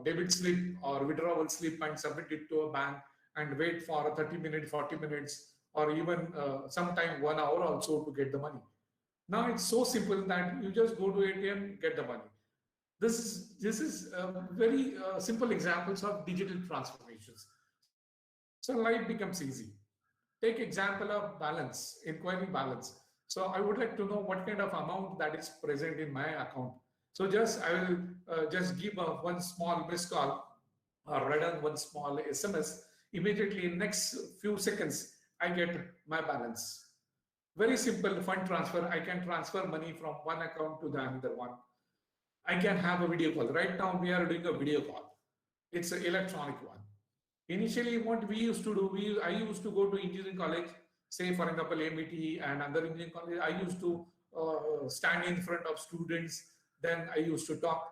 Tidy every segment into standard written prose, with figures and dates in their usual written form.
debit slip or withdrawal slip and submit it to a bank and wait for 30 minutes, 40 minutes, or even sometime 1 hour also to get the money. Now it's so simple that you just go to ATM, get the money. This is very simple examples of digital transformations. So life becomes easy. Take example of balance, inquiry balance. So I would like to know what kind of amount that is present in my account. So just I will just give one small missed call or write on one small SMS. Immediately in next few seconds, I get my balance. Very simple fund transfer. I can transfer money from one account to the another one. I can have a video call. Right now we are doing a video call. It's an electronic one. Initially, what we used to do, I used to go to engineering college, say for example MET and other engineering college. I used to stand in front of students. Then I used to talk.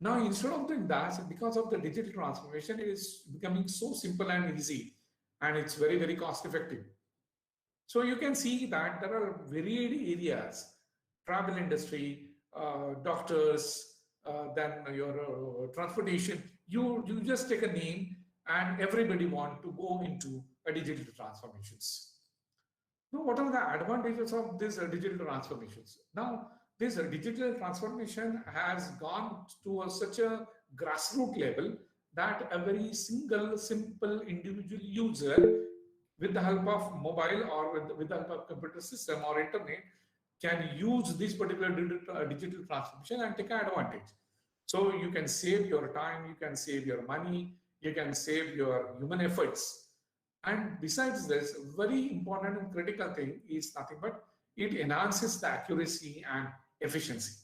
Now instead of doing that, because of the digital transformation, it is becoming so simple and easy, and it's very, very cost effective. So you can see that there are varied areas: travel industry, doctors, then your transportation. You just take a name, and everybody want to go into a digital transformations. Now, what are the advantages of these digital transformations? Now, this digital transformation has gone to such a grassroots level that a very simple individual user, with the help of mobile or with the help of computer system or internet, can use this particular digital transformation and take advantage. So you can save your time, you can save your money, you can save your human efforts. And besides this, very important and critical thing is nothing but it enhances the accuracy and efficiency.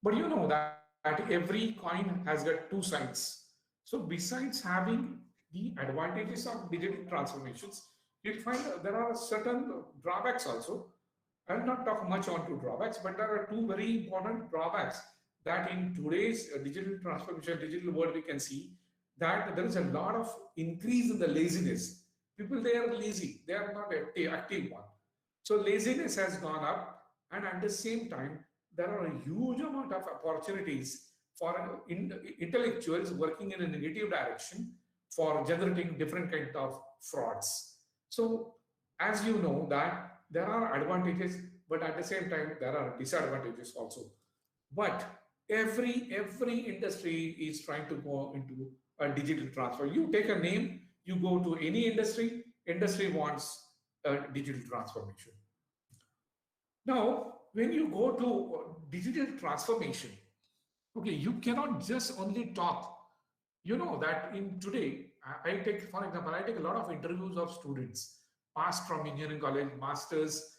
But you know that every coin has got two sides. So besides having the advantages of digital transformations, you'll find there are certain drawbacks also. I will not talk much on to drawbacks, but there are two very important drawbacks that in today's digital transformation, digital world, we can see that there is a lot of increase in the laziness. People, they are lazy, they are not active one. So laziness has gone up, and at the same time, there are a huge amount of opportunities for intellectuals working in a negative direction for generating different kind of frauds. So as you know that there are advantages, but at the same time, there are disadvantages also. But every industry is trying to go into a digital transfer. You take a name, you go to any industry wants a digital transformation. Now, when you go to digital transformation, okay, you cannot just only talk. You know that in today, I take, for example, I take a lot of interviews of students, passed from engineering college, masters.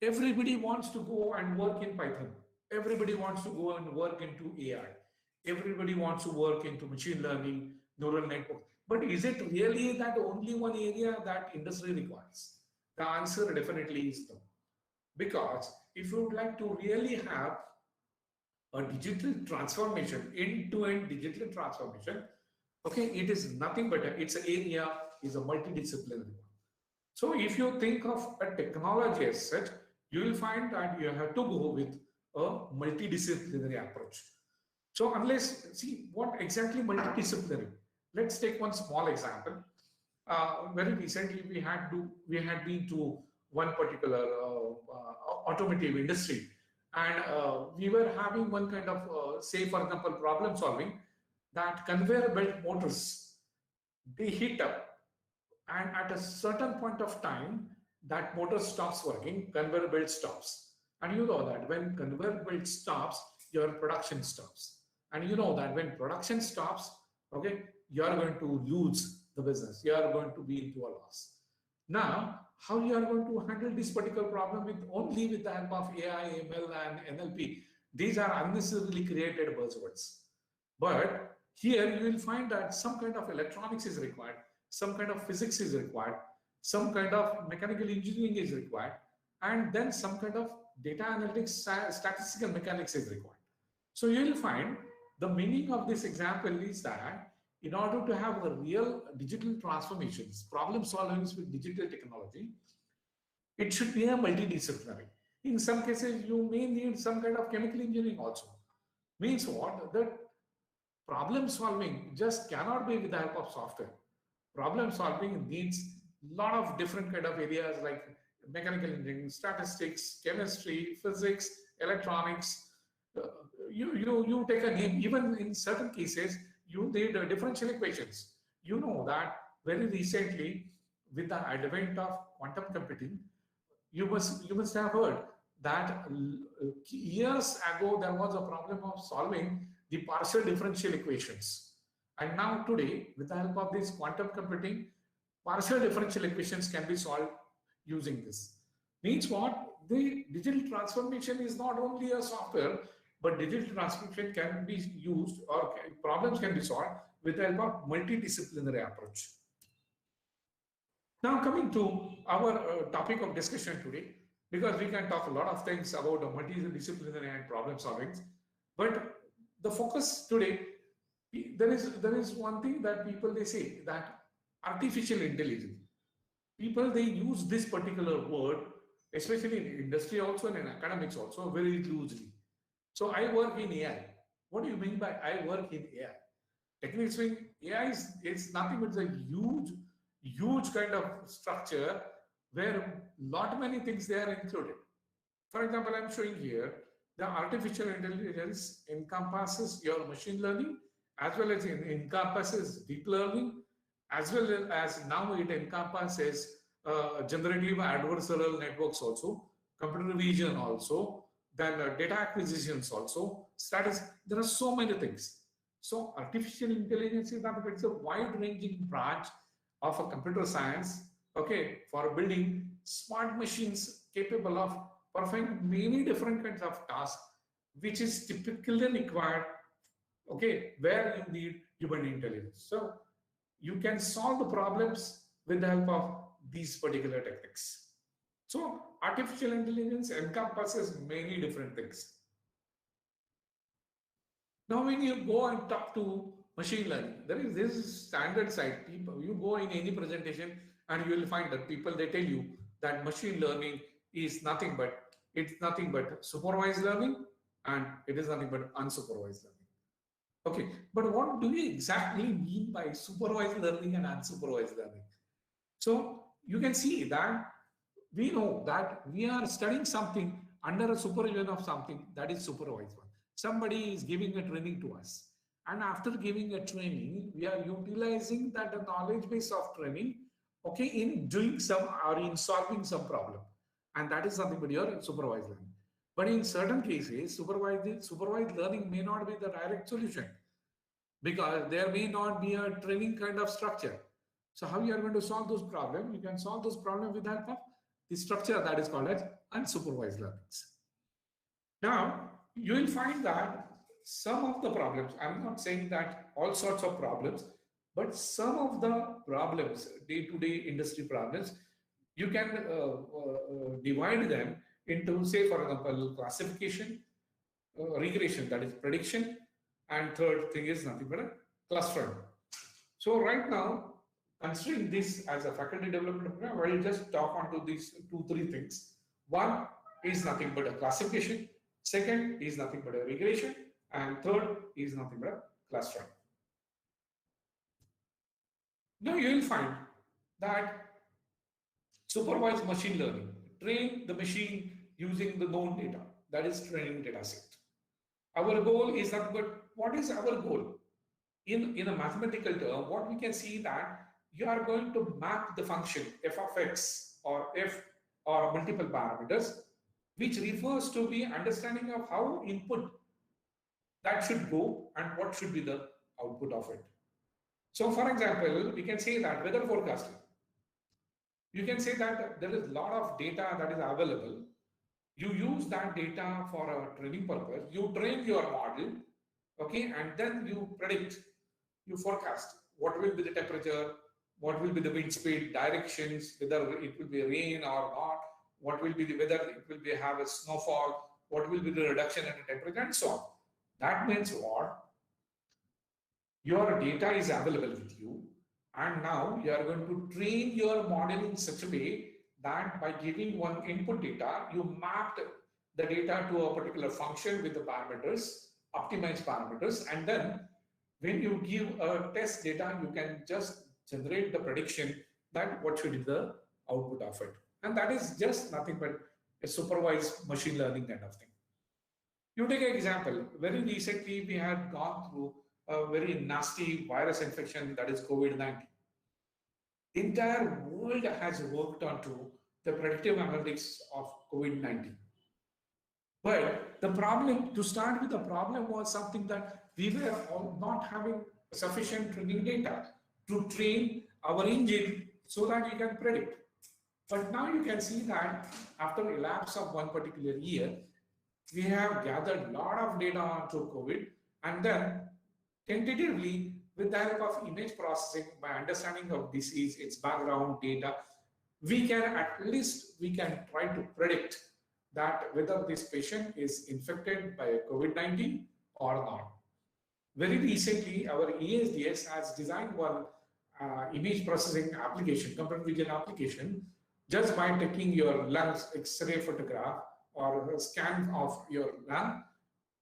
Everybody wants to go and work in Python. Everybody wants to go and work into AI. Everybody wants to work into machine learning, neural network. But is it really that only one area that industry requires? The answer definitely is no. Because if you would like to really have a digital transformation, end-to-end digital transformation, okay, it is nothing but its area is a multidisciplinary one. So if you think of a technology as such, you will find that you have to go with a multidisciplinary approach. So unless, see what exactly multidisciplinary. Let's take one small example. Very recently, we had been to one particular automotive industry, and we were having one kind of, say for example, problem solving, that conveyor belt motors, they heat up, and at a certain point of time, that motor stops working, conveyor belt stops. And you know that when conveyor belt stops, your production stops. And you know that when production stops, okay, you are going to lose the business. You are going to be into a loss. Now, how you are going to handle this particular problem only with the help of AI, ML, and NLP? These are unnecessarily created buzzwords. But here you will find that some kind of electronics is required, some kind of physics is required, some kind of mechanical engineering is required, and then some kind of data analytics, statistical mechanics is required. So you will find the meaning of this example is that in order to have a real digital transformations, problem solvings with digital technology, it should be a multidisciplinary. In some cases, you may need some kind of chemical engineering also. Means what? That problem solving just cannot be with the help of software. Problem solving needs a lot of different kind of areas like mechanical engineering, statistics, chemistry, physics, electronics. Uh, you take a name. Even in certain cases, you need differential equations. You know that very recently, with the advent of quantum computing, you must have heard that years ago there was a problem of solving the partial differential equations, and now today with the help of this quantum computing, partial differential equations can be solved using this. Means what? The digital transformation is not only a software, but digital transformation can be used, or problems can be solved with the help of multidisciplinary approach. Now coming to our topic of discussion today, because we can talk a lot of things about the multidisciplinary and problem solving, but the focus today, there is one thing that people they say that artificial intelligence. People they use this particular word, especially in industry also and in academics also, very loosely. So I work in AI. What do you mean by I work in AI? Technically speaking, AI is nothing but a huge kind of structure where lot many things they are included. For example, I'm showing here the artificial intelligence encompasses your machine learning as well as it encompasses deep learning, as well as now it encompasses generative adversarial networks also, computer vision also, then data acquisitions also, status. There are so many things. So artificial intelligence is not, it's a wide-ranging branch of a computer science, okay, for building smart machines capable of performing many different kinds of tasks, which is typically required, okay, where you need human intelligence. So you can solve the problems with the help of these particular techniques. So artificial intelligence encompasses many different things. Now, when you go and talk to machine learning, there is this standard side. People, you go in any presentation and you will find that people they tell you that machine learning is nothing but supervised learning, and it is nothing but unsupervised learning. Okay, but what do we exactly mean by supervised learning and unsupervised learning? So you can see that we know that we are studying something under a supervision of something that is supervised one. Somebody is giving a training to us. And after giving a training, we are utilizing that knowledge base of training, okay, in doing some or in solving some problem. And that is something but your supervised learning. But in certain cases, supervised learning may not be the direct solution because there may not be a training kind of structure. So how you are going to solve those problems? You can solve those problems with the help of the structure that is called as unsupervised learnings. Now, you will find that some of the problems, I'm not saying that all sorts of problems, but some of the problems, day-to-day industry problems, you can divide them into, say, for example, classification, regression, that is prediction, and third thing is nothing but a clustering. So right now, considering this as a faculty development program, I will just talk onto these 2-3 things. One is nothing but a classification, second is nothing but a regression, and third is nothing but a clustering. Now you will find that supervised machine learning, train the machine using the known data, that is training data set. Our goal is not, but what is our goal? In a mathematical term, what we can see that you are going to map the function f of x or f or multiple parameters, which refers to the understanding of how input that should go and what should be the output of it. So for example, we can say that weather forecasting. You can say that there is a lot of data that is available. You use that data for a training purpose. You train your model, okay, and then you predict, you forecast what will be the temperature, what will be the wind speed, directions, whether it will be rain or not, what will be the whether it will be have a snowfall, what will be the reduction in the temperature, and so on. That means what? Your data is available with you, and now you are going to train your model in such a way that by giving one input data, you mapped the data to a particular function with the parameters, optimized parameters, and then when you give a test data, you can just generate the prediction that what should be the output of it. And that is just nothing but a supervised machine learning kind of thing. You take an example. Very recently, we had gone through a very nasty virus infection that is COVID-19. The entire world has worked onto the predictive analytics of COVID-19. But the problem, to start with, the problem was something that we were not having sufficient training data to train our engine so that we can predict. But now you can see that after a lapse of one particular year, we have gathered a lot of data onto COVID, and then tentatively, with the help of image processing, by understanding of disease, its background data, we can try to predict that whether this patient is infected by COVID-19 or not. Very recently, our ESDS has designed one image processing application, computer vision application, just by taking your lungs X-ray photograph or a scan of your lung,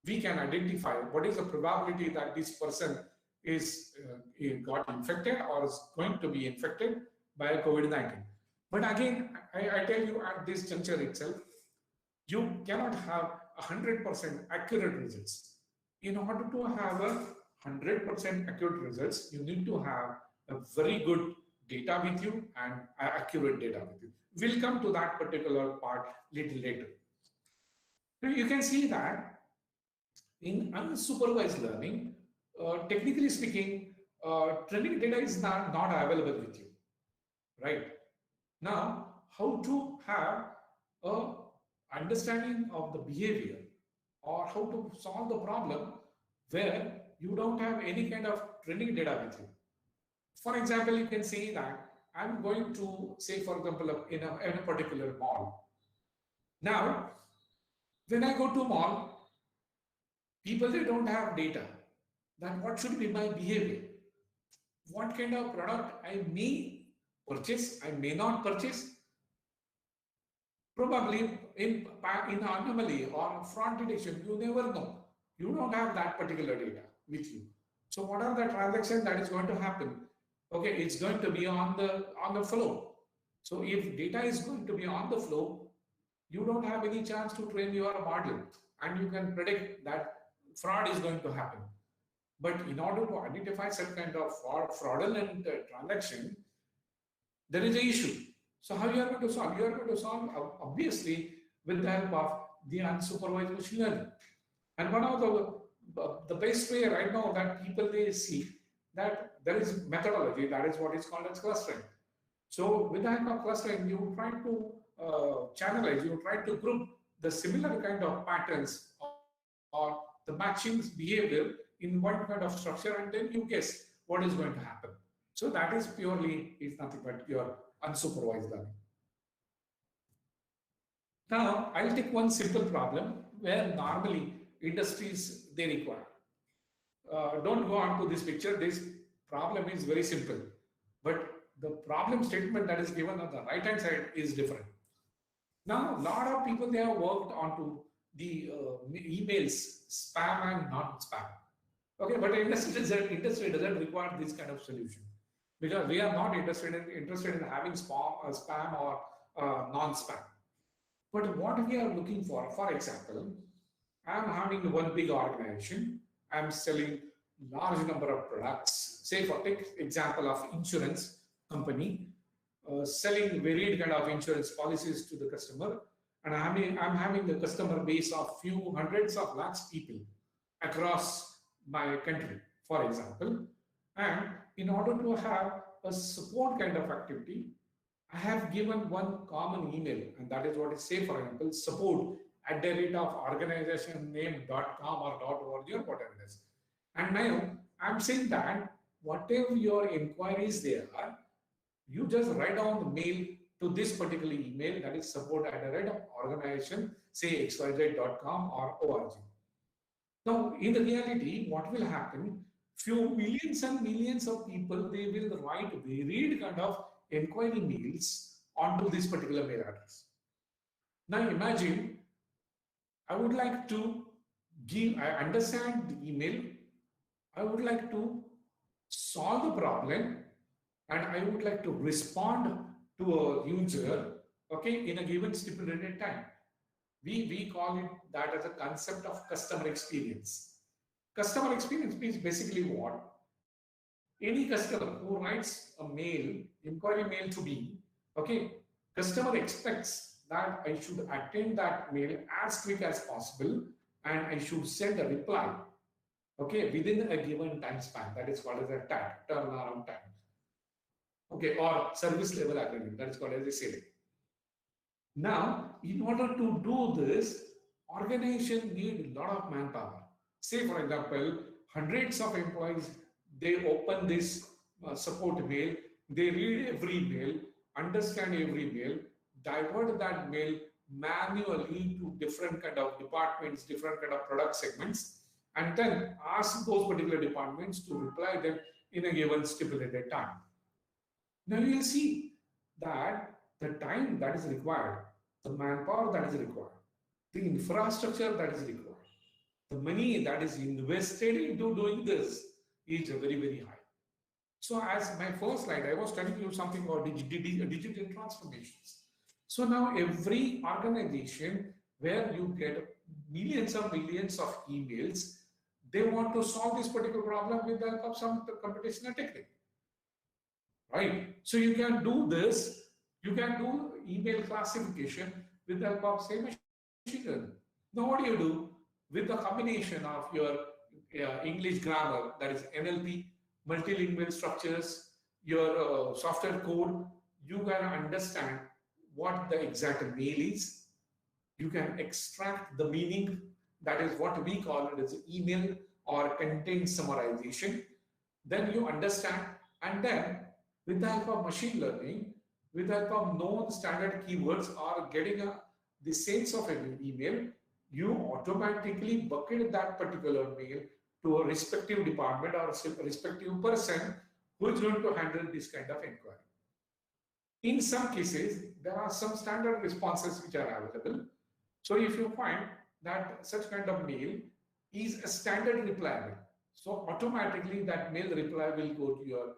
we can identify what is the probability that this person is got infected or is going to be infected by COVID-19. But again, I tell you at this juncture itself, you cannot have 100% accurate results. In order to have a 100% accurate results, you need to have a very good data with you and accurate data with you. We'll come to that particular part little later. Now you can see that in unsupervised learning, technically speaking, training data is not available with you, right? Now, how to have a understanding of the behavior or how to solve the problem where you don't have any kind of training data with you. For example, you can say that I'm going to say, for example, in a particular mall. Now, when I go to mall, people, they don't have data. Then what should be my behavior? What kind of product I may purchase, I may not purchase? Probably in anomaly or fraud detection, you never know. You don't have that particular data with you. So what are the transactions that is going to happen? Okay, it's going to be on the flow. So if data is going to be on the flow, you don't have any chance to train your model and you can predict that fraud is going to happen. But in order to identify some kind of fraudulent transaction, there is an issue. So how you are going to solve? You are going to solve obviously with the help of the unsupervised machine learning. And one of the best way right now that people, they see that there is methodology, that is what is called as clustering. So with the help of clustering, you try to channelize, you try to group the similar kind of patterns or the matching behavior in one kind of structure, and then you guess what is going to happen. So that is purely, is nothing but your unsupervised learning. Now, I'll take one simple problem where normally industries, they require. Don't go on to this picture. This problem is very simple, but the problem statement that is given on the right hand side is different. Now, a lot of people, they have worked onto the emails, spam and non-spam. Okay, but industry doesn't require this kind of solution because we are not interested in having spam or non-spam. But what we are looking for example, I'm having one big organization. I'm selling large number of products. Say for take example of insurance company, selling varied kind of insurance policies to the customer, and I'm having the customer base of few hundreds of lakhs people across my country, for example. And in order to have a support kind of activity, I have given one common email, and that is what is, say for example, support@organizationname.com or .org or whatever it is. And now I'm saying that whatever your inquiries there are, you just write down the mail to this particular email, that is support@organization, say xyz.com or org. Now, in the reality, what will happen? Few millions and millions of people, they will write varied kind of inquiry mails onto this particular mail address. Now, imagine I would like to I understand the email, I would like to solve the problem and I would like to respond to a user, okay, in a given stipulated time. We call it that as a concept of customer experience. Customer experience means basically what? Any customer who writes a mail, inquiry mail to me, okay, customer expects that I should attend that mail as quick as possible and I should send a reply, okay, within a given time span. That is called as a TAT, turnaround time. Okay, or service level agreement. That is called as a SLA. Now, in order to do this, organization need a lot of manpower. Say, for example, hundreds of employees, they open this support mail, they read every mail, understand every mail, divert that mail manually to different kind of departments, different kind of product segments, and then ask those particular departments to reply them in a given stipulated time. Now you will see that the time that is required, the manpower that is required, the infrastructure that is required, the money that is invested into doing this is very, very high. So as my first slide, I was telling you something about digital transformations. So now every organization where you get millions of emails, they want to solve this particular problem with the help of some computational technique, right? So you can do this, you can do email classification with the help of say machine learning. Now what do you do with the combination of your English grammar, that is NLP, multilingual structures, your software code, you can understand what the exact mail is. You can extract the meaning, that is what we call it as email or content summarization. Then you understand, and then with the help of machine learning, with the help of known standard keywords or getting the sense of an email, you automatically bucket that particular mail to a respective department or a respective person who is going to handle this kind of inquiry. In some cases, there are some standard responses which are available. So if you find that such kind of mail is a standard reply mail, so automatically that mail reply will go to your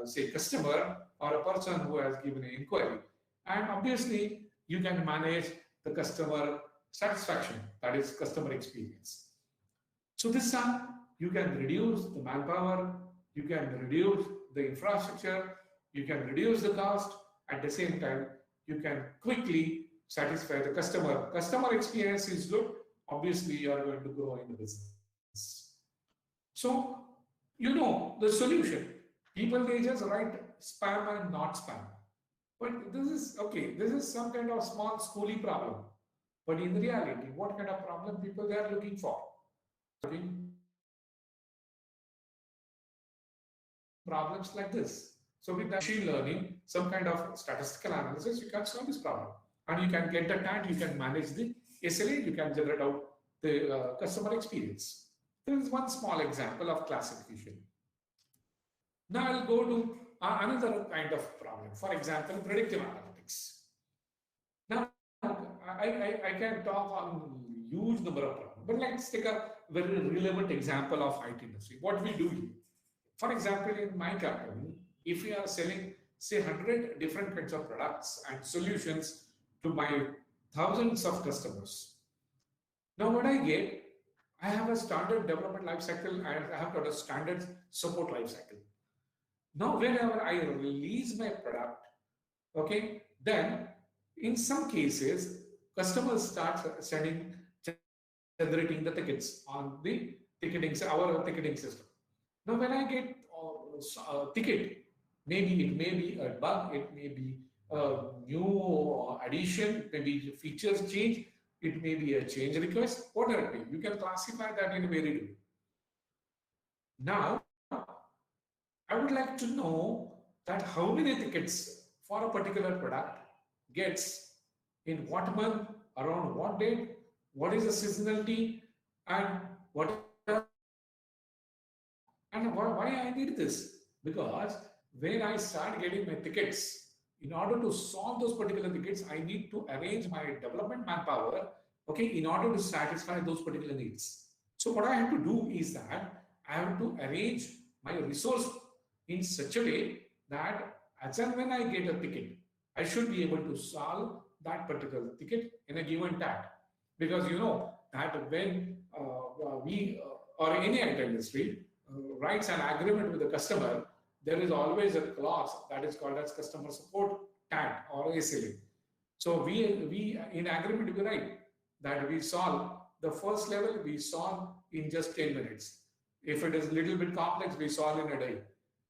say customer or a person who has given an inquiry, and obviously you can manage the customer satisfaction, that is customer experience. So this time you can reduce the manpower, you can reduce the infrastructure, you can reduce the cost. At the same time, you can quickly satisfy the customer. Customer experience is good, obviously you are going to grow in the business. So you know the solution. People, they just write spam and not spam. But this is okay, this is some kind of small schooly problem. But in reality, what kind of problem people they are looking for? Problems like this. So with machine learning, some kind of statistical analysis, you can solve this problem. And you can get the TAT, you can manage the SLA, you can generate out the customer experience. There is one small example of classification. Now I'll go to another kind of problem. For example, predictive analytics. Now I can talk on huge number of problems, but let's take a very relevant example of IT industry. What we do here. For example, in my company, if we are selling say 100 different kinds of products and solutions to my thousands of customers. Now what I get, I have a standard development life cycle and I have got a standard support life cycle. Now, whenever I release my product, okay, then in some cases, customers start sending, generating the tickets on the our ticketing system. Now, when I get a ticket, maybe it may be a bug, it may be a new addition, maybe features change, it may be a change request, whatever it may be. You can classify that in a very way. Now, I would like to know that how many tickets for a particular product gets in what month, around what date, what is the seasonality, and why I need this? Because when I start getting my tickets, in order to solve those particular tickets, I need to arrange my development manpower, okay, in order to satisfy those particular needs. So what I have to do is that I have to arrange my resource in such a way that as and when I get a ticket, I should be able to solve that particular ticket in a given time. Because you know that when we or any IT industry writes an agreement with the customer, there is always a clause that is called as customer support tag or SLA. So we in agreement we write that we solve the first level, we solve in just 10 minutes. If it is a little bit complex, we solve in a day.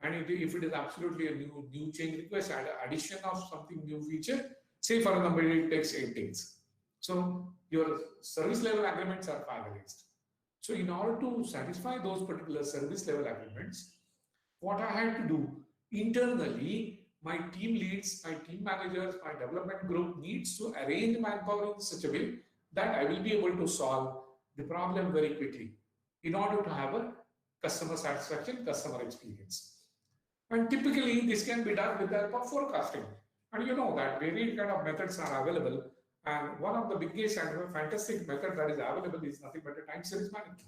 And if it is absolutely a new change request, addition of something new feature, say for example, it takes 8 days. So your service level agreements are finalized. So in order to satisfy those particular service level agreements, what I had to do internally, my team leads, my team managers, my development group needs to arrange manpower in such a way that I will be able to solve the problem very quickly in order to have a customer satisfaction, customer experience. And typically, this can be done with the help of forecasting. And you know that varied kind of methods are available. And one of the biggest and fantastic method that is available is nothing but a time series management.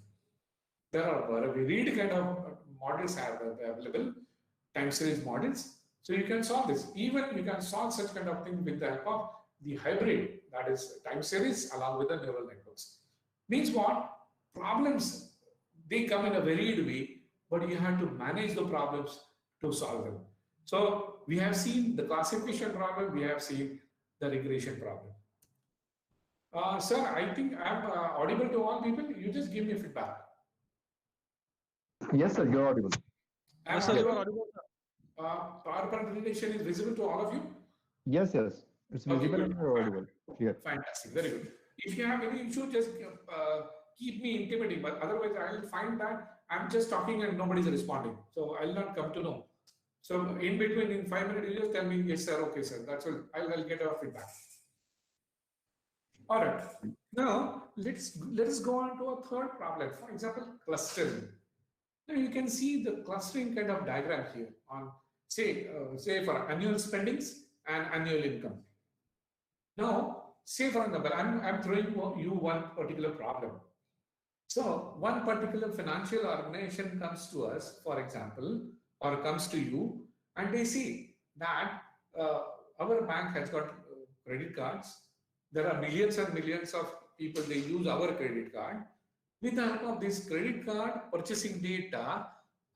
There are varied kind of models available, time series models. So you can solve this. Even you can solve such kind of thing with the help of the hybrid, that is time series along with the neural networks. Means what? Problems, they come in a varied way, but you have to manage the problems to solve them. So we have seen the classification problem, we have seen the regression problem. Sir, I think I'm audible to all people. You just give me feedback. Yes, sir, you're audible. Am Yes, I sir, you Yes, are audible? audible, sir. PowerPoint presentation is visible to all of you? yes, it's Okay, visible good. and you're audible. Clear. Fantastic, very good. If you have any issue, just keep me intimating, but otherwise I'll find that I'm just talking and nobody's responding. So I'll not come to know. So in between, in 5 minutes, you just tell me, yes, sir, okay, sir. That's all. I'll get a feedback. All right. Now let's go on to a third problem. For example, clustering. Now you can see the clustering kind of diagram here on say for annual spendings and annual income. Now, say for example, I'm throwing you one particular problem. So one particular financial organization comes to us, for example, or comes to you, and they see that our bank has got credit cards. There are millions and millions of people, they use our credit card. With the help of this credit card purchasing data,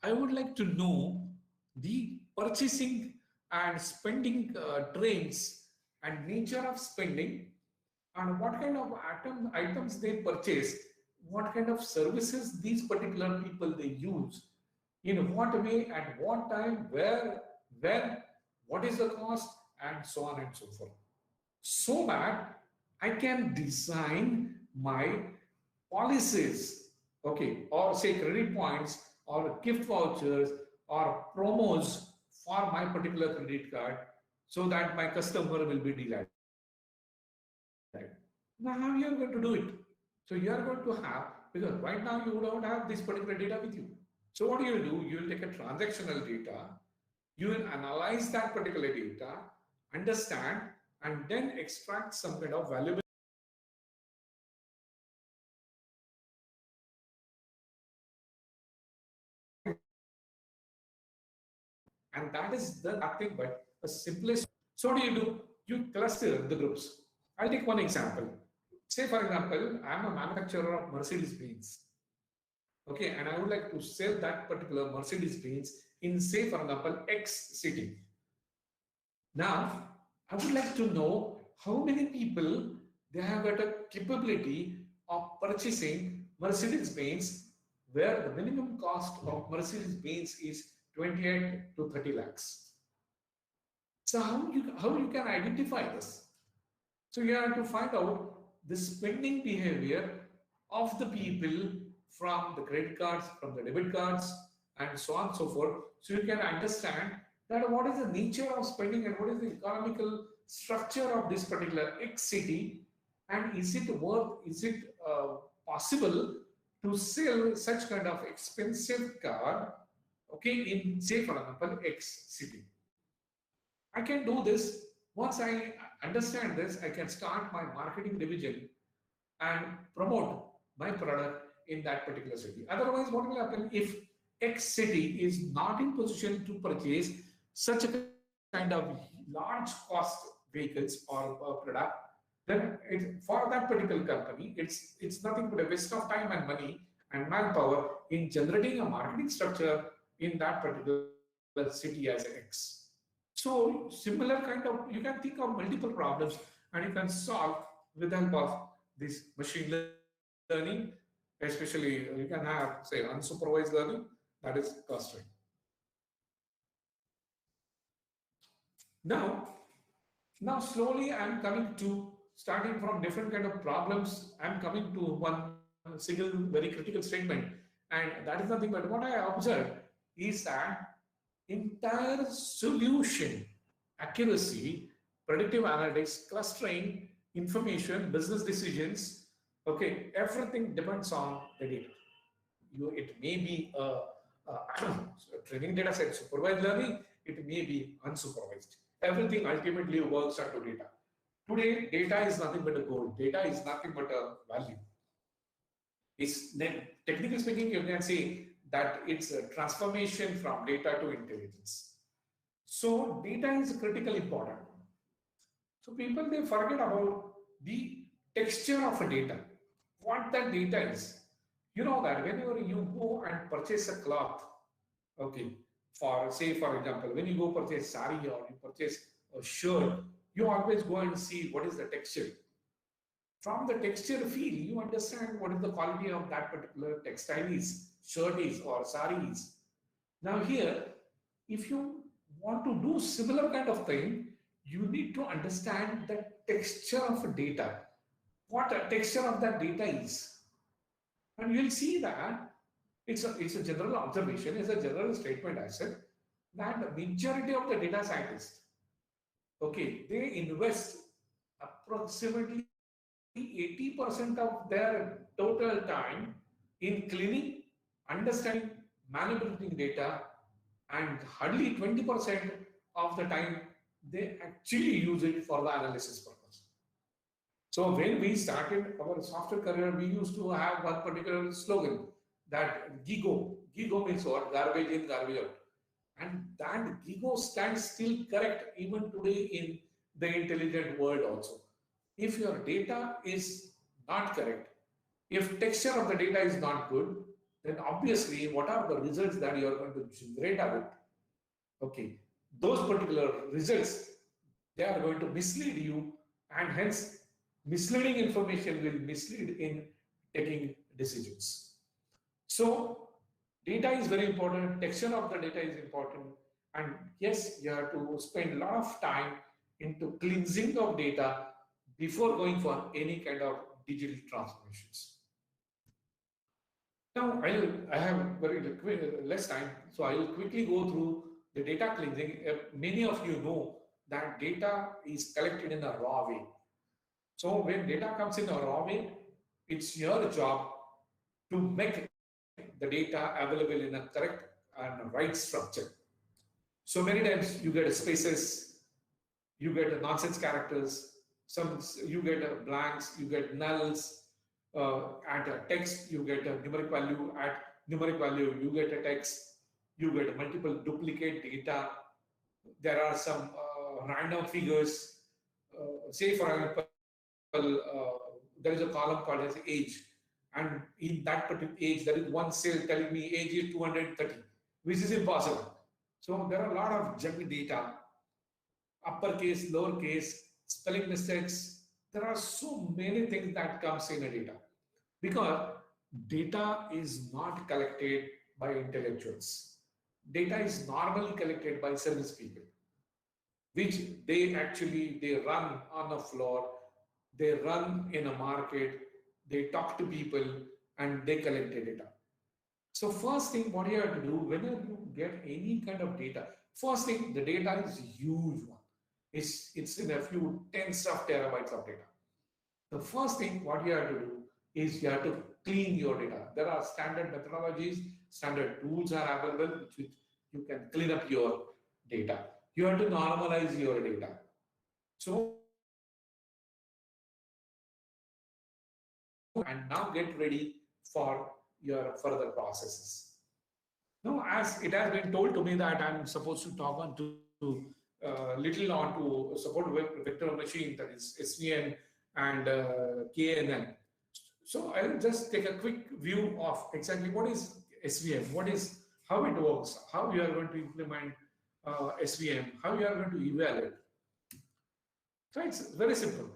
I would like to know the purchasing and spending trends and nature of spending and what kind of items they purchase, what kind of services these particular people they use, in what way, at what time, where, when, what is the cost, and so on and so forth. So that I can design my policies, okay, or say credit points or gift vouchers or promos for my particular credit card so that my customer will be delighted. Now, how you are going to do it? So you are going to have, because right now you don't have this particular data with you. So what you will do, you will take a transactional data, you will analyze that particular data, understand, and then extract some kind of valuable. And that is the nothing but the simplest. So what do? You cluster the groups. I'll take one example. Say, for example, I'm a manufacturer of Mercedes-Benz. Okay, and I would like to sell that particular Mercedes-Benz in, say, for example, X city. Now, I would like to know how many people they have got a capability of purchasing Mercedes-Benz where the minimum cost of Mercedes-Benz is 28 to 30 lakhs. So how you can identify this? So you have to find out the spending behavior of the people from the credit cards, from the debit cards, and so on and so forth. So you can understand that what is the nature of spending and what is the economical structure of this particular X city, and is it possible to sell such kind of expensive car, okay, in, say for example, X city. I can do this. Once I understand this, I can start my marketing division and promote my product in that particular city. Otherwise, what will happen if X city is not in position to purchase such a kind of large cost vehicles or product, then for that particular company, it's nothing but a waste of time and money and manpower in generating a marketing structure in that particular city as X. So similar kind of, you can think of multiple problems and you can solve with the help of this machine learning, especially you can have say unsupervised learning, that is clustering. Now slowly I'm coming to starting from different kind of problems. I'm coming to one single very critical statement, and that is nothing but what I observed is that entire solution, accuracy, predictive analytics, clustering, information, business decisions, okay, everything depends on the data. It may be a training data set, supervised learning, it may be unsupervised. Everything ultimately works onto data. Today, data is nothing but a gold. Data is nothing but a value. It's technically speaking, you can say that it's a transformation from data to intelligence. So data is critically important. So people, they forget about the texture of a data, what that data is. You know that whenever you go and purchase a cloth, okay, for say for example, when you go purchase sari or you purchase a shirt, you always go and see what is the texture. From the texture feel, you understand what is the quality of that particular textile is, shirt is or sari is. Now here, if you want to do similar kind of thing, you need to understand the texture of data, what the texture of that data is. And you'll see that it's a general observation, it's a general statement I said, that the majority of the data scientists, okay, they invest approximately 80% of their total time in cleaning, understanding, manipulating data, and hardly 20% of the time they actually use it for the analysis purpose. So when we started our software career, we used to have one particular slogan that GIGO. GIGO means what? Garbage in, garbage out. And that GIGO stands still correct even today in the intelligent world also. If your data is not correct, if texture of the data is not good, then obviously what are the results that you are going to generate out of it? Okay, those particular results, they are going to mislead you, and hence misleading information will mislead in taking decisions. So data is very important, texture of the data is important, and yes, you have to spend a lot of time into cleansing of data before going for any kind of digital transformations. Now, I have very less time, so I will quickly go through the data cleansing. Many of you know that data is collected in a raw way. So when data comes in a raw way, it's your job to make the data available in a correct and right structure. So many times you get spaces, you get nonsense characters, you get blanks, you get nulls. At a text, you get a numeric value. At numeric value, you get a text. You get multiple duplicate data. There are some random figures. Say for example, there is a column called as age, and in that particular age, there is one cell telling me age is 230, which is impossible. So there are a lot of junk data, uppercase, lowercase, spelling mistakes. There are so many things that comes in a data, because data is not collected by intellectuals. Data is normally collected by service people, which they run on the floor, they run in a market, they talk to people, and they collect the data. So first thing what you have to do, whenever you get any kind of data, first thing, the data is a huge one. It's in a few tens of terabytes of data. The first thing what you have to do is you have to clean your data. There are standard methodologies, standard tools are available which you can clean up your data. You have to normalize your data. So, and now get ready for your further processes. Now, as it has been told to me that I'm supposed to talk on to little on to support vector machine, that is SVM and KNN. So I'll just take a quick view of exactly what is SVM, what is, how it works, how you are going to implement SVM, how you are going to evaluate. So it's very simple.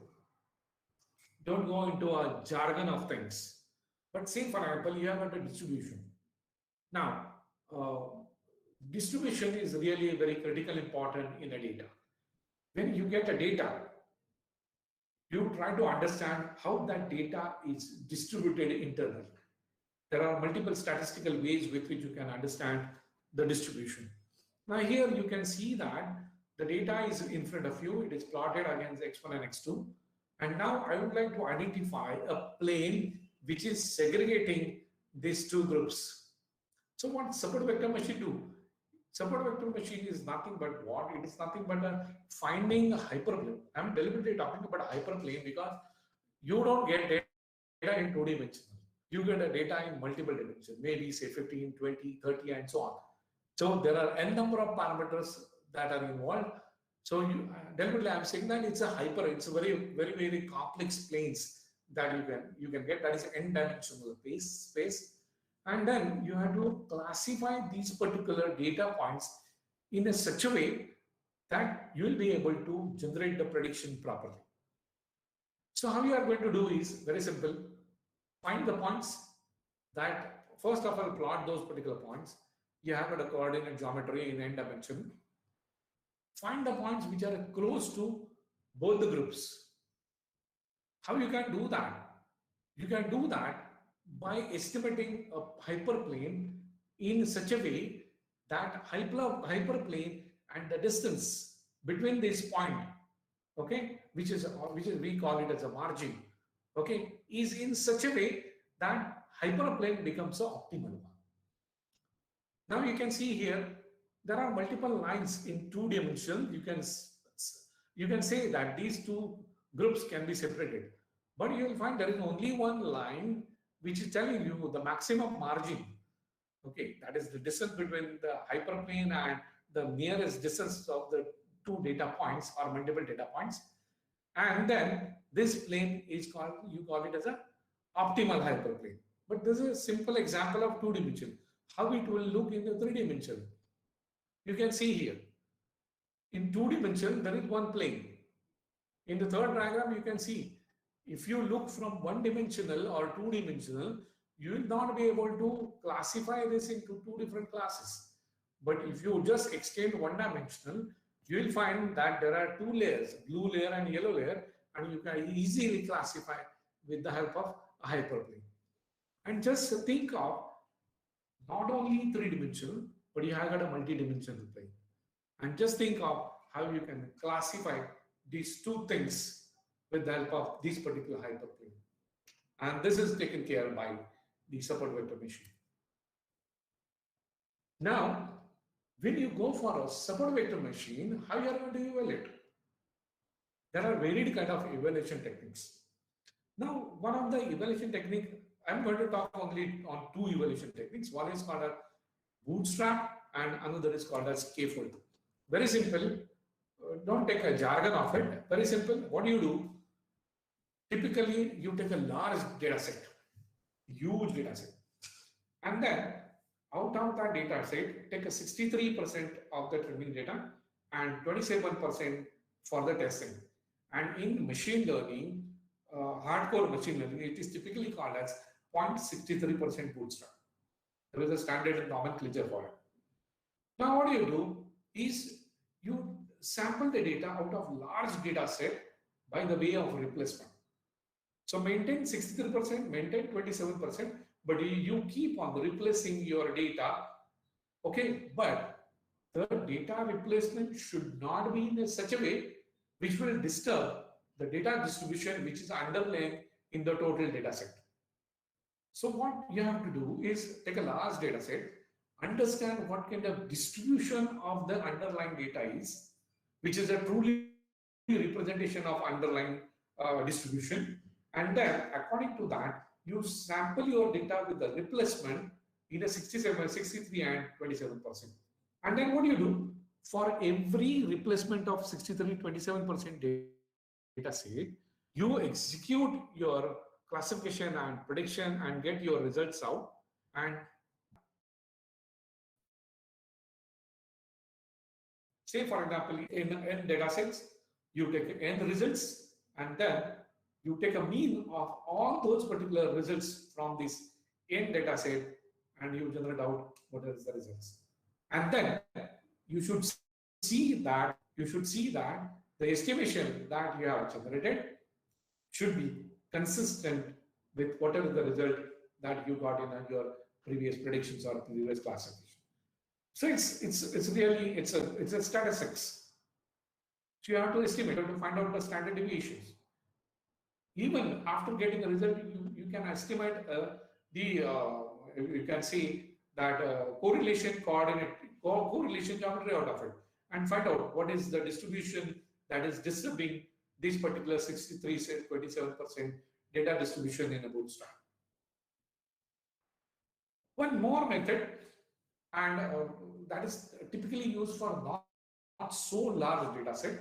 Don't go into a jargon of things. But say, for example, you have got a distribution. Now, uh, distribution is really very critical important in a data. When you get a data, you try to understand how that data is distributed internally. There are multiple statistical ways with which you can understand the distribution. Now here you can see that the data is in front of you. It is plotted against x1 and x2. And now I would like to identify a plane which is segregating these two groups. So what support vector machine do? Support vector machine is nothing but what? It is nothing but finding a hyperplane. I'm deliberately talking about a hyperplane because you don't get data in 2 dimensions. You get a data in multiple dimensions, maybe say 15, 20, 30, and so on. So there are n number of parameters that are involved. So you, deliberately I'm saying that it's a hyper, it's a very complex planes that you can get, that is n-dimensional space. And then you have to classify these particular data points in a such a way that you will be able to generate the prediction properly. So how you are going to do is very simple. Find the points that, first of all, plot those particular points. You have a coordinate geometry in n dimension. Find the points which are close to both the groups. How you can do that? You can do that by estimating a hyperplane in such a way that hyperplane and the distance between this point, okay, which is we call it as a margin, okay, is in such a way that hyperplane becomes an optimal one. Now you can see here there are multiple lines in 2 dimensions. You can say that these two groups can be separated, but you will find there is only one line which is telling you the maximum margin. Okay, that is the distance between the hyperplane and the nearest distance of the 2 data points or multiple data points. And then this plane is called, you call it as a optimal hyperplane. But this is a simple example of 2 dimension. How it will look in the 3 dimension. You can see here. In 2 dimension, there is one plane. In the third diagram, you can see if you look from 1 dimensional or 2 dimensional, you will not be able to classify this into 2 different classes. But if you just extend 1 dimensional, you will find that there are 2 layers, blue layer and yellow layer, and you can easily classify with the help of a hyperplane. And just think of not only 3-dimensional, but you have got a multi-dimensional plane. And just think of how you can classify these 2 things with the help of this particular hyperplane. And this is taken care by the support vector machine. Now, when you go for a support vector machine, how you are going to evaluate? There are varied kind of evaluation techniques. Now, one of the evaluation technique, I'm going to talk only on 2 evaluation techniques. One is called a bootstrap and another is called as K-fold. Very simple. Don't take a jargon of it. Very simple. What do you do? Typically, you take a large data set, huge data set, and then out of that data set, take a 63% of the training data and 27% for the testing. And in machine learning, hardcore machine learning, it is typically called as 0.63% bootstrap. There is a standard nomenclature for it. Now, what you do is you sample the data out of large data set by the way of replacement. So maintain 63%, maintain 27%, but you keep on replacing your data, okay? But the data replacement should not be in such a way which will disturb the data distribution which is underlying in the total data set. So what you have to do is take a large data set, understand what kind of distribution of the underlying data is, which is a truly representation of underlying distribution. And then according to that, you sample your data with the replacement in a 67, 63 and 27%. And then what do you do? For every replacement of 63, 27% data set, you execute your classification and prediction and get your results out. And say, for example, in n data sets, you take n results and then you take a mean of all those particular results from this n data set and you generate out what is the results. And then you should see that the estimation that you have generated should be consistent with whatever the result that you got in your previous predictions or previous classification. So it's really it's a statistics. So you have to estimate, you have to find out the standard deviations. Even after getting a result, you can estimate you can see that correlation geometry out of it and find out what is the distribution that is disturbing this particular 63, 27% data distribution in a bootstrap. One more method, and that is typically used for not so large data set,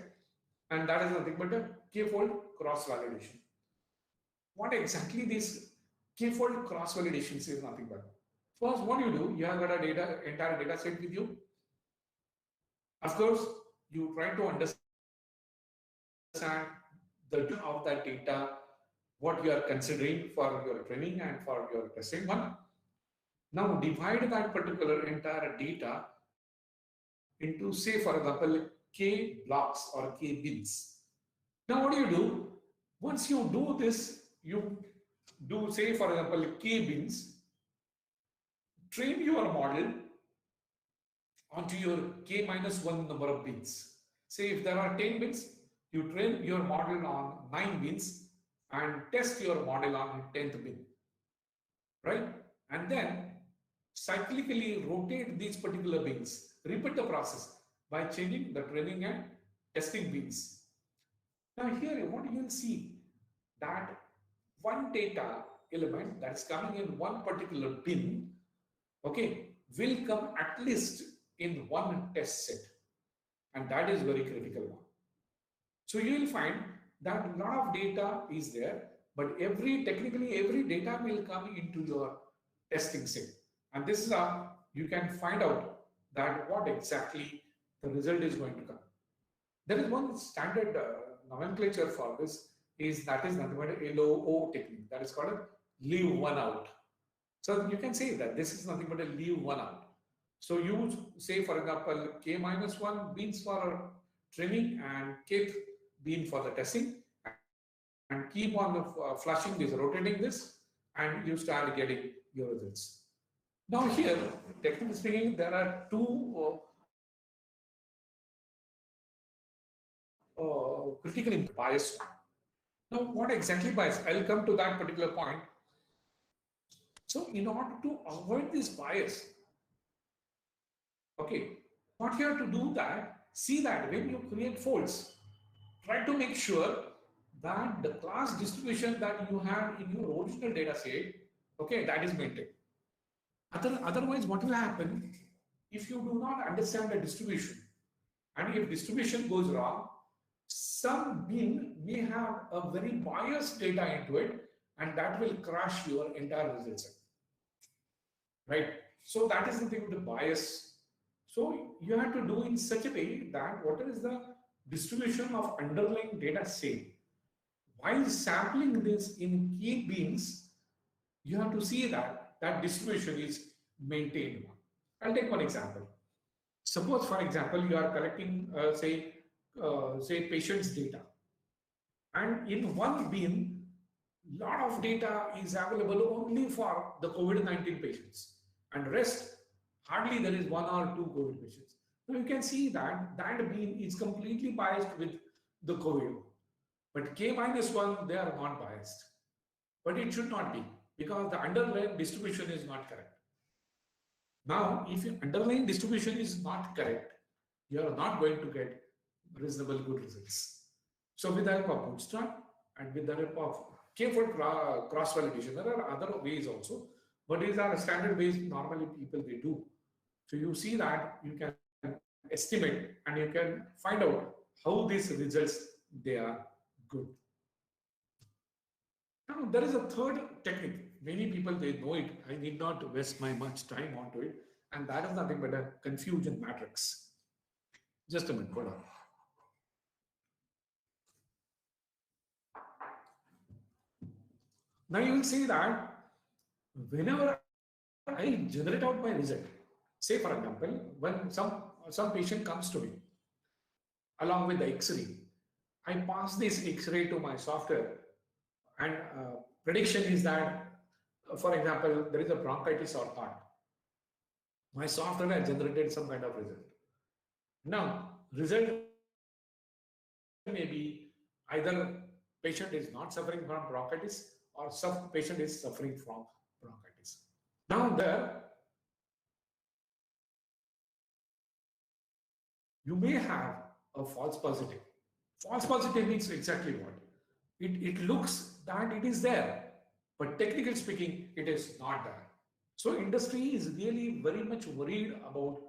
and that is nothing but a k-fold cross-validation. What exactly this k-fold cross-validation is nothing but. First, what you do, you have got a entire data set with you. Of course, you try to understand the of that data, what you are considering for your training and for your testing one. Now divide that particular entire data into, say, for example, k blocks or k bins. Now what do? Once you do this, you do, say, for example, k bins, train your model onto your k minus 1 number of bins. Say if there are 10 bins, you train your model on 9 bins and test your model on 10th bin, right? And then cyclically rotate these particular bins, repeat the process by changing the training and testing bins. Now here what you will see that one data element that is coming in one particular bin, okay, will come at least in one test set, and that is very critical one. So you will find that a lot of data is there, but technically every data will come into your testing set. And this is how you can find out that what exactly the result is going to come. There is one standard nomenclature for this, that is nothing but a LOO technique, that is called a leave one out. So you can say that this is nothing but a leave one out. So you say, for example, k minus 1 bins for training and k bin for the testing, and keep on flushing this, rotating this, and you start getting your results. Now here, technically speaking, there are two critically biased. Now, what exactly bias? I'll come to that particular point. So, in order to avoid this bias, okay, what you have to do that, see that when you create folds, try to make sure that the class distribution that you have in your original data set, okay, that is maintained. Otherwise, what will happen if you do not understand the distribution, and if distribution goes wrong, some bin may have a very biased data into it, and that will crash your entire result set, right? So that is the thing with the bias. So you have to do in such a way that what is the distribution of underlying data set. While sampling this in k bins, you have to see that distribution is maintained. I'll take one example. Suppose, for example, you are collecting, say patient's data, and in one bin, lot of data is available only for the COVID-19 patients, and rest hardly there is 1 or 2 COVID patients. Now you can see that bin is completely biased with the COVID. But k minus 1, they are not biased. But it should not be, because the underlying distribution is not correct. Now, if your underlying distribution is not correct, you are not going to get reasonable good results. So with the help of Bootstrap and with the help of K-fold cross validation. There are other ways also, but these are standard ways normally people they do. So you see that you can estimate and you can find out how these results they are good. Now there is a third technique. Many people they know it. I need not waste my much time onto it, and that is nothing but a confusion matrix. Just a minute, hold on. Now you will see that whenever I generate out my result, say for example, when some patient comes to me along with the X-ray, I pass this X-ray to my software, and prediction is that, for example, there is a bronchitis or heart. My software has generated some kind of result. Now, result may be either patient is not suffering from bronchitis or some patient is suffering from bronchitis. Now there, you may have a false positive. False positive means exactly what? It looks that it is there, but technically speaking, it is not there. So industry is really very much worried about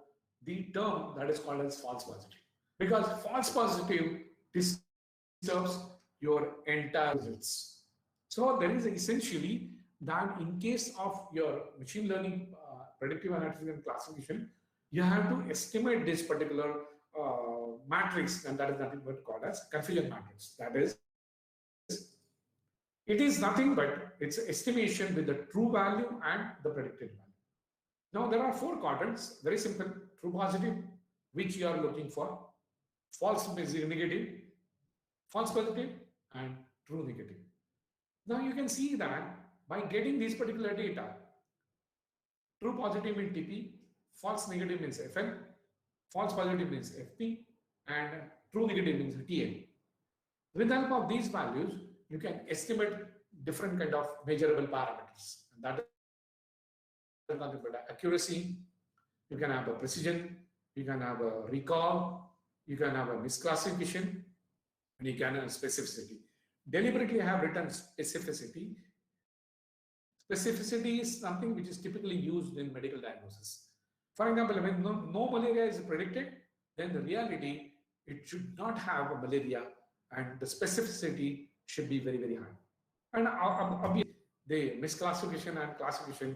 the term that is called as false positive. Because false positive disturbs your entire results. So there is essentially that in case of your machine learning predictive analytics and classification, you have to estimate this particular matrix, and that is nothing but called as confusion matrix. That is, it is nothing but it's estimation with the true value and the predicted value. Now there are four quadrants, very simple: true positive, which you are looking for, false negative, false positive, and true negative. Now you can see that by getting these particular data, true positive means TP, false negative means FN, false positive means FP, and true negative means TN. With the help of these values, you can estimate different kind of measurable parameters. And that is nothing but accuracy, you can have a precision, you can have a recall, you can have a misclassification, and you can have specificity. Deliberately I have written specificity. Specificity is something which is typically used in medical diagnosis. For example, when no malaria is predicted, then the reality, it should not have a malaria, and the specificity should be very, very high. And obviously, the misclassification and classification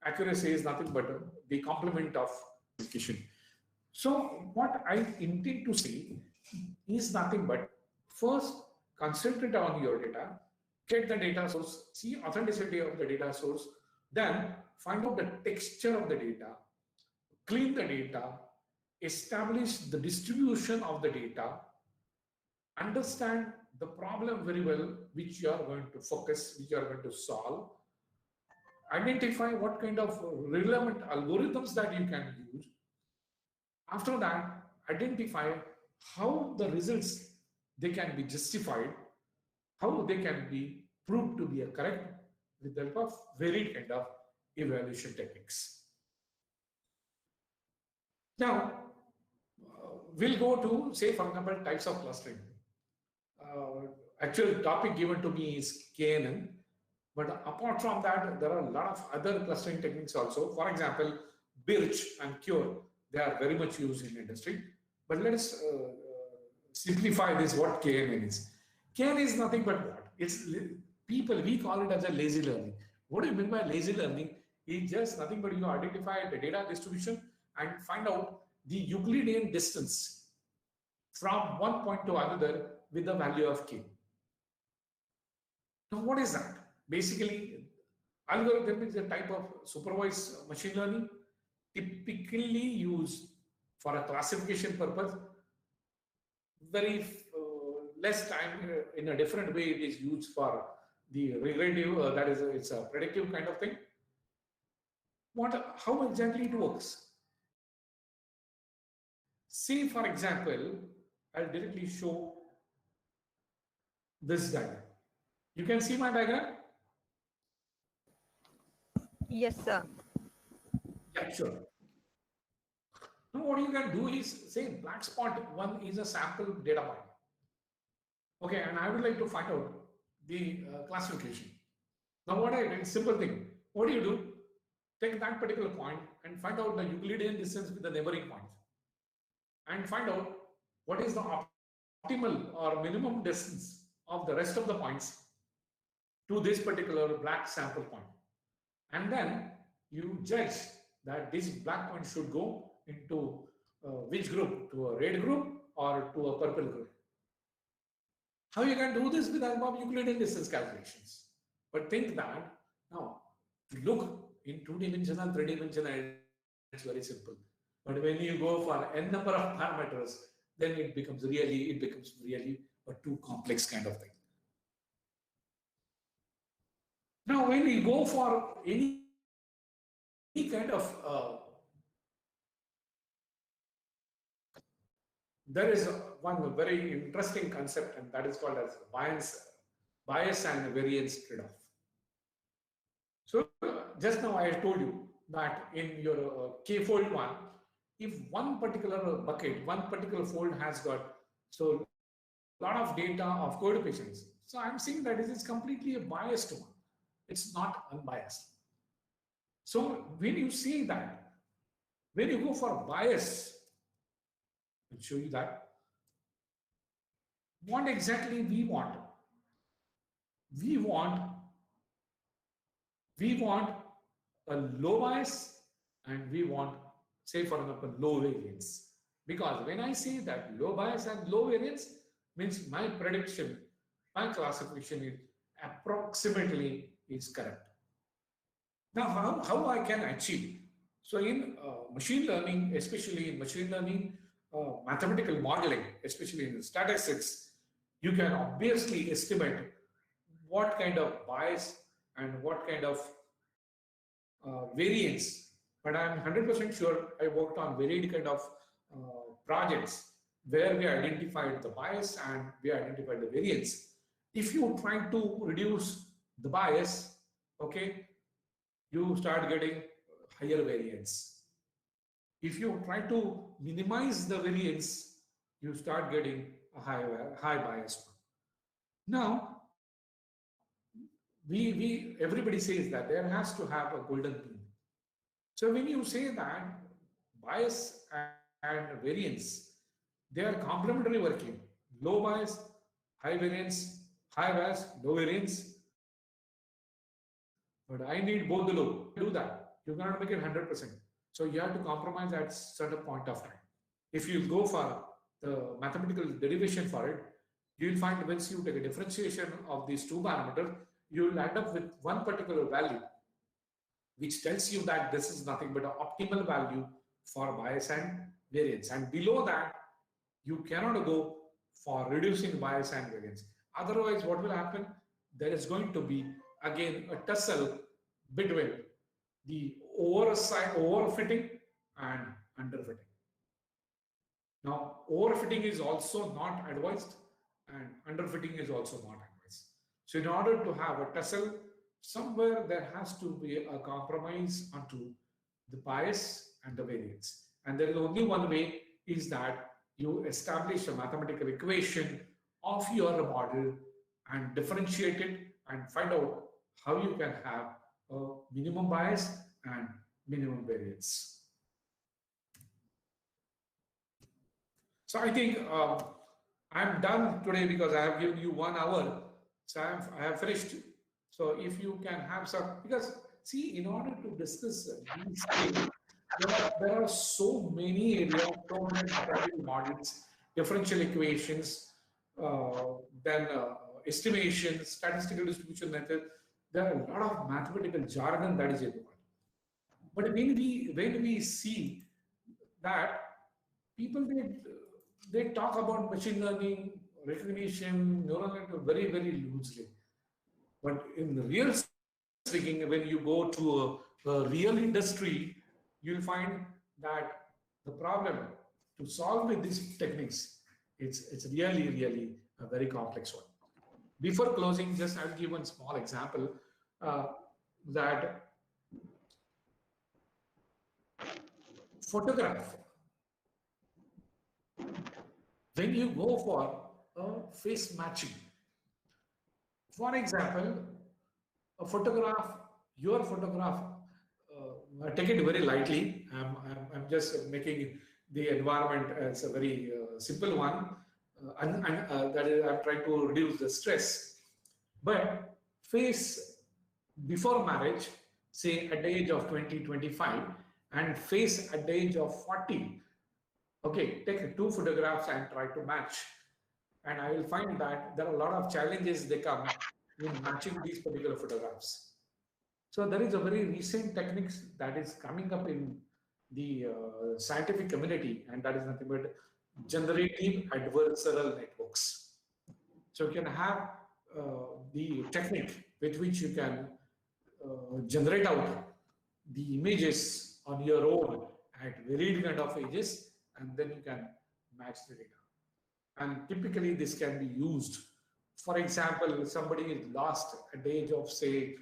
accuracy is nothing but the complement of classification. So what I intend to say is nothing but first concentrate on your data, get the data source, see authenticity of the data source, then find out the texture of the data, clean the data, establish the distribution of the data, understand the problem very well, which you are going to focus, which you are going to solve, identify what kind of relevant algorithms that you can use. After that, identify how the results they can be justified, how they can be proved to be correct with the help of varied kind of evaluation techniques. Now, we'll go to, say, for example, types of clustering. Actual topic given to me is KNN, but apart from that, there are a lot of other clustering techniques also. For example, Birch and Cure, they are very much used in industry. But let us simplify this, what KNN is. KNN is nothing but what? It's people, we call it as a lazy learning. What do you mean by lazy learning? It's just nothing but you identify the data distribution and find out the Euclidean distance from one point to another with the value of k. Now, what is that? Basically, algorithm is a type of supervised machine learning typically used for a classification purpose. Very less time in a different way it is used for the regressive, that is, it's a predictive kind of thing. How exactly it works? See, for example, I'll directly show this diagram. You can see my diagram? Yes, sir. Yeah, sure. Now what you can do is say black spot one is a sample data point. Okay, and I would like to find out the classification. Now what I did, simple thing. What do? Take that particular point and find out the Euclidean distance with the neighboring points. And find out what is the optimal or minimum distance of the rest of the points to this particular black sample point. And then you judge that this black point should go into which group, to a red group or to a purple group. How you can do this with the help of Euclidean distance calculations. But think that now, look in two-dimensional, three-dimensional, it's very simple. But when you go for n number of parameters, then it becomes really a too complex kind of thing. Now, when we go for any kind of there is one very interesting concept, and that is called as bias and variance trade-off. So just now I told you that in your k-fold one, if one particular bucket, one particular fold has got so a lot of data of coefficients, so I'm saying that it is completely a biased one. It's not unbiased. So when you see that, when you go for bias, I'll show you that. What exactly we want? We want a low bias and we want, say for example, low variance. Because when I say that low bias and low variance means my prediction, my classification is approximately is correct. Now, how I can achieve? So in machine learning, especially in machine learning, mathematical modeling, especially in statistics, you can obviously estimate what kind of bias and what kind of variance. But I'm 100% sure I worked on varied kind of projects where we identified the bias and we identified the variance. If you try to reduce the bias, okay, you start getting higher variance. If you try to minimize the variance, you start getting a high bias one. Now, everybody says that there has to have a golden mean. So when you say that bias and variance, they are complementary working. Low bias, high variance, high bias, low variance. But I need both the low. Do that. You cannot make it 100%. So you have to compromise at certain point of time. If you go for the mathematical derivation for it, you will find once you take a differentiation of these two parameters, you will end up with one particular value, which tells you that this is nothing but an optimal value for bias and variance. And below that, you cannot go for reducing bias and variance. Otherwise, what will happen? There is going to be again a tussle between the overfitting and underfitting. Now, overfitting is also not advised and underfitting is also not advised. So in order to have a tussle, somewhere there has to be a compromise onto the bias and the variance. And there is only one way is that you establish a mathematical equation of your model and differentiate it and find out how you can have a minimum bias and minimum variance. So I think I'm done today because I have given you 1 hour. So I have finished. So if you can have some, because see, in order to discuss these things, there are so many areas, so many mathematical models, differential equations, then estimation, statistical distribution method. There are a lot of mathematical jargon that is involved. But when we see that people they talk about machine learning, recognition, neural network very, very loosely. But in the real speaking, when you go to a real industry, you'll find that the problem to solve with these techniques, it's really a very complex one. Before closing, just I'll give one small example that photograph. when you go for face matching, for example, a photograph, your photograph, take it very lightly. I'm just making the environment as a very simple one, and that is, I'm trying to reduce the stress. But face before marriage, say at the age of 20, 25, and face at the age of 40. Okay, take two photographs and try to match. And I will find that there are a lot of challenges they come in matching these particular photographs. So there is a very recent techniques that is coming up in the scientific community, and that is nothing but generative adversarial networks. So you can have the technique with which you can generate out the images on your own at varied kind of ages, and then you can match the data. And typically this can be used. For example, somebody is lost at the age of say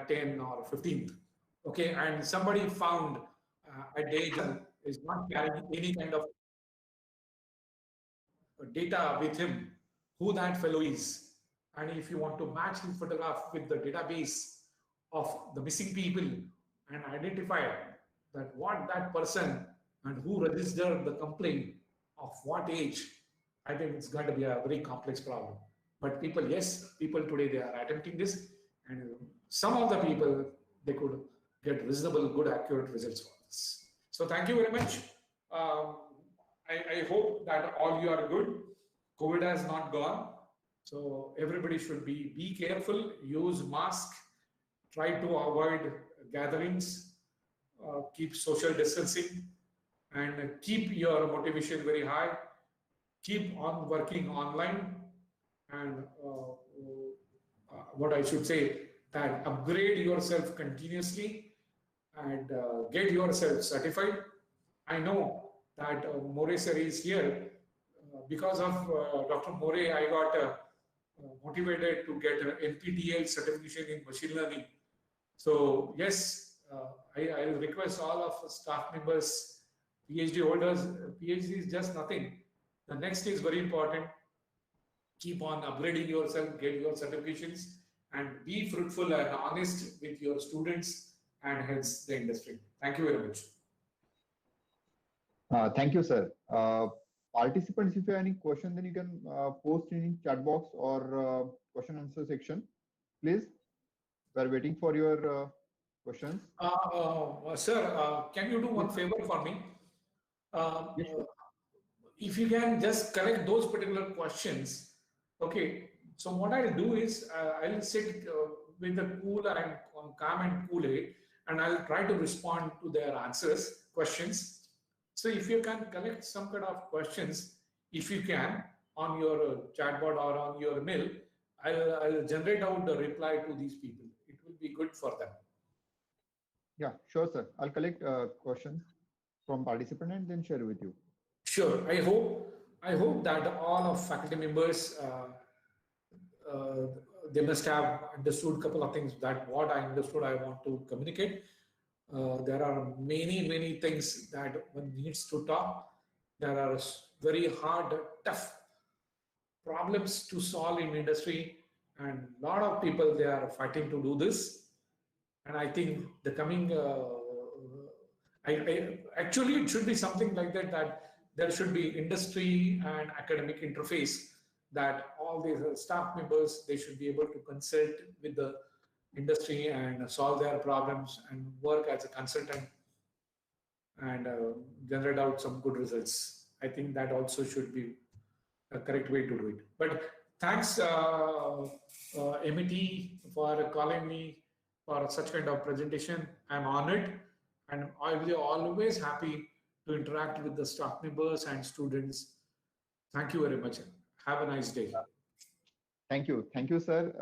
10 or 15. Okay, and somebody found at the age of, is not carrying any kind of data with him, who that fellow is. And if you want to match his photograph with the database of the missing people and identify that what that person and who registered the complaint of what age, I think it's going to be a very complex problem. But people, yes, people today, they are attempting this, and some of the people, they could get reasonable, good, accurate results for this. So thank you very much. I hope that all you are good. COVID has not gone. So everybody should be careful, use mask, try to avoid gatherings, keep social distancing, and keep your motivation very high. Keep on working online, and what I should say, that upgrade yourself continuously and get yourself certified. I know that More sir is here. Because of Dr. More, I got motivated to get an NPTEL certification in machine learning. So yes, I will request all of staff members, PhD holders, PhD is just nothing. The next is very important. Keep on upgrading yourself, get your certifications, and be fruitful and honest with your students and hence the industry. Thank you very much. Thank you, sir. Participants, if you have any question, then you can post in chat box or question answer section. Please, we are waiting for your questions. Sir, can you do one favor for me? Yes, sir. If you can just collect those particular questions, okay. So what I'll do is I'll sit with a cool and calm and cool head, and I'll try to respond to their answers, questions. So if you can collect some kind of questions, if you can, on your chatbot or on your mail, I'll generate out the reply to these people. It will be good for them. Yeah, sure, sir. I'll collect questions from participant and then share with you. Sure. I hope that all of faculty members they must have understood a couple of things that what I understood I want to communicate. There are many things that one needs to talk. There are very hard, tough problems to solve in industry, and a lot of people they are fighting to do this. And I think the coming, actually it should be something like that, that there should be industry and academic interface, that all these staff members, they should be able to consult with the industry and solve their problems and work as a consultant and generate out some good results. I think that also should be a correct way to do it. But thanks, MET, for calling me for such kind of presentation. I'm honored, and I will be always happy to interact with the staff members and students. Thank you very much. Have a nice day. Thank you, sir.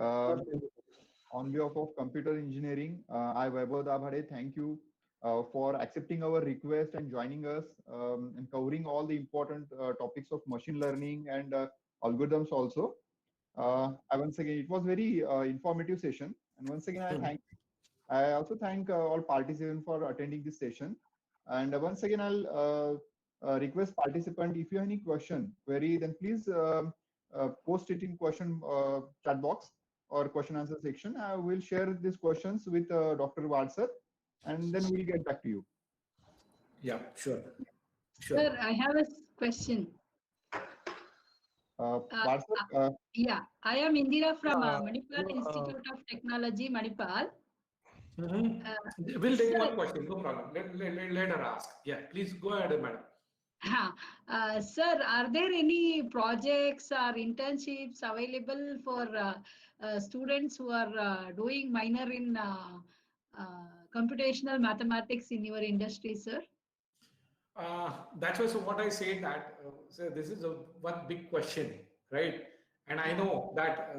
On behalf of computer engineering, I, Vaibhav Dabhade, thank you for accepting our request and joining us and covering all the important topics of machine learning and algorithms also. Once again, it was very informative session. And once again, I thank you I also thank all participants for attending this session. And once again, I'll request participant, if you have any question, query, then please post it in question chat box or question answer section. I will share these questions with Dr. Wad sir, and then we'll get back to you. Yeah, sure. Sure. Sir, I have a question. Wad sir, Yeah, I am Indira from Yeah, Manipal Institute of Technology, Manipal. We'll take Sir, one question, no problem. Let her ask. Yeah, please go ahead, madam. Sir, are there any projects or internships available for students who are doing minor in computational mathematics in your industry, sir? That's why, so what I say that, so this is one big question, right? And I know that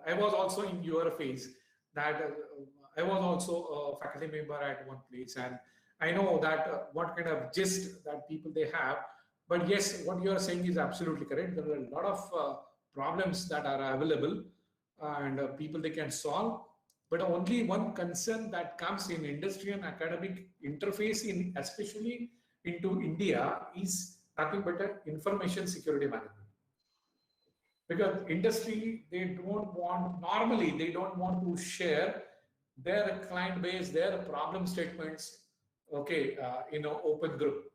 I was also in your phase, that I was also a faculty member at one place, and I know that what kind of gist that people they have. But yes, what you are saying is absolutely correct. There are a lot of problems that are available, and people they can solve. But only one concern that comes in industry and academic interface, in especially into India, is nothing but information security management. Because industry, they don't want to share their client base, their problem statements, okay, in an open group.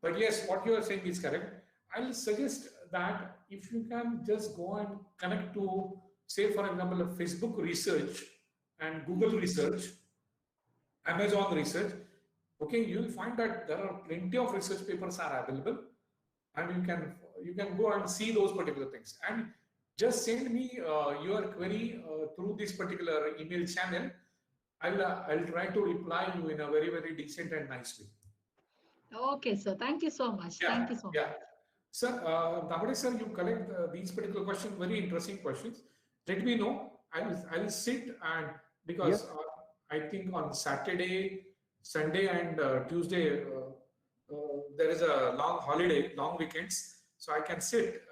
But yes, what you are saying is correct. I'll suggest that if you can just go and connect to, say, for example, Facebook research and Google research, Amazon research, okay, you'll find that there are plenty of research papers are available, and you can go and see those particular things. And just send me your query through this particular email channel. I'll try to reply you in a very decent and nice way. Okay, sir. Thank you so much. Yeah, Thank you so much. yeah. Sir, nowadays, sir, you collect these particular questions, very interesting questions. Let me know. I'll sit, and because I think on Saturday, Sunday, and Tuesday there is a long holiday, long weekends, so I can sit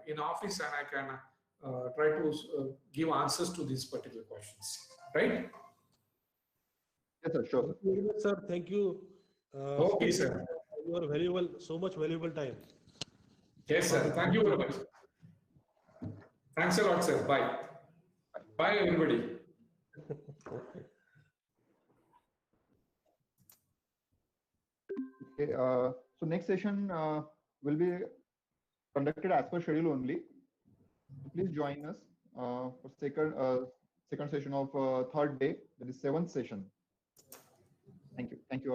in office and I can try to give answers to these particular questions. Right? yes, sir, sure. Thank you very much, sir. Thank you. Okay, sir. Your valuable, so much valuable time. Yes, sir. Thank you very much. Thanks a lot, sir. Bye. Bye, everybody. Okay, so next session will be conducted as per schedule only. Please join us for second session of third day, that is 7th session. Thank you. Thank you all.